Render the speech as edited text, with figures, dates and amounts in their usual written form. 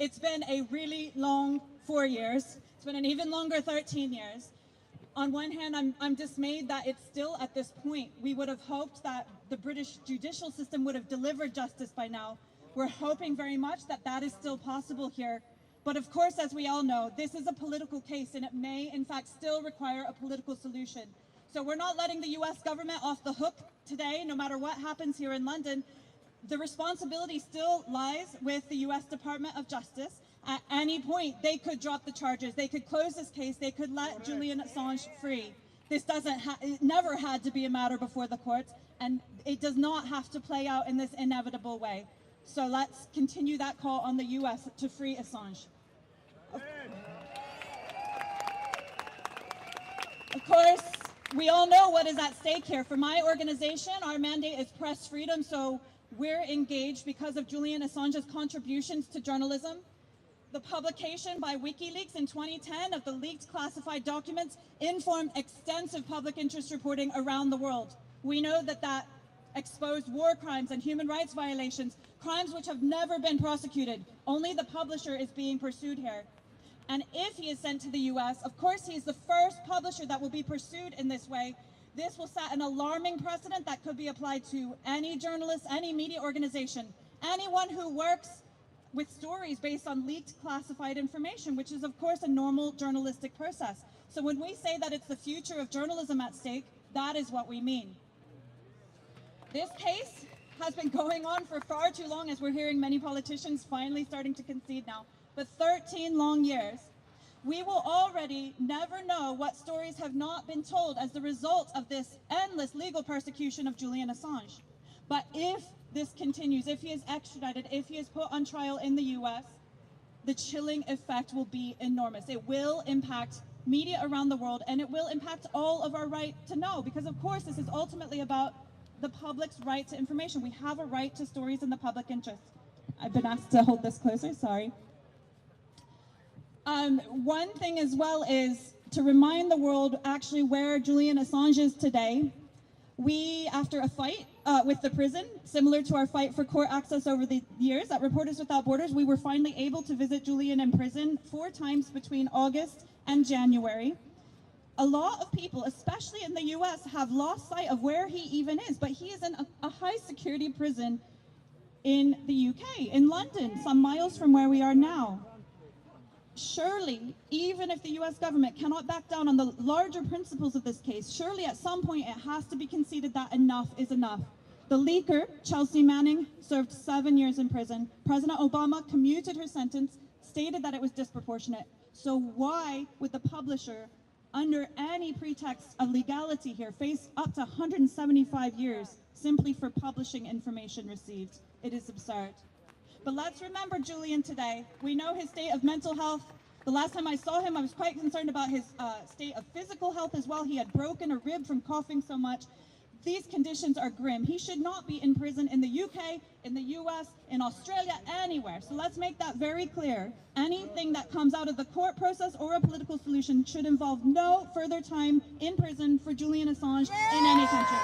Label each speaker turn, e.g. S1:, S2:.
S1: It's been a really long 4 years. It's been an even longer 13 years. On one hand, I'm dismayed that it's still at this point. We would have hoped that the British judicial system would have delivered justice by now. We're hoping very much that that is still possible here. But of course, as we all know, this is a political case and it may, in fact, still require a political solution. So we're not letting the US government off the hook today, no matter what happens here in London. The responsibility still lies with the US Department of Justice. At any point, they could drop the charges. They could close this case. They could let Julian Assange free. This it never had to be a matter before the courts, and it does not have to play out in this inevitable way. So let's continue that call on the US to free Assange. Of course, we all know what is at stake here. For my organization, our mandate is press freedom, so we're engaged because of Julian Assange's contributions to journalism. The publication by WikiLeaks in 2010 of the leaked classified documents informed extensive public interest reporting around the world. We know that that exposed war crimes and human rights violations, crimes which have never been prosecuted. Only the publisher is being pursued here. And if he is sent to the US, of course he is the first publisher that will be pursued in this way. This will set an alarming precedent that could be applied to any journalist, any media organization, anyone who works with stories based on leaked classified information, which is of course a normal journalistic process. So when we say that it's the future of journalism at stake, that is what we mean. This case has been going on for far too long, as we're hearing many politicians finally starting to concede now, but 13 long years. We will already never know what stories have not been told as the result of this endless legal persecution of Julian Assange. But if this continues, if he is extradited, if he is put on trial in the US, the chilling effect will be enormous. It will impact media around the world, and it will impact all of our right to know, because of course this is ultimately about the public's right to information. We have a right to stories in the public interest. I've been asked to hold this closer, sorry. One thing as well is to remind the world actually where Julian Assange is today. We, after a fight with the prison, similar to our fight for court access over the years at Reporters Without Borders, we were finally able to visit Julian in prison 4 times between August and January. A lot of people, especially in the US, have lost sight of where he even is, but he is in a high security prison in the UK, in London, some miles from where we are now. Surely, even if the US government cannot back down on the larger principles of this case, surely at some point it has to be conceded that enough is enough. The leaker, Chelsea Manning, served 7 years in prison. President Obama commuted her sentence, stated that it was disproportionate. So why would the publisher, under any pretext of legality here, face up to 175 years simply for publishing information received? It is absurd. But let's remember Julian today. We know his state of mental health. The last time I saw him, I was quite concerned about his state of physical health as well. He had broken a rib from coughing so much. These conditions are grim. He should not be in prison in the UK, in the US, in Australia, anywhere. So let's make that very clear. Anything that comes out of the court process or a political solution should involve no further time in prison for Julian Assange in any country.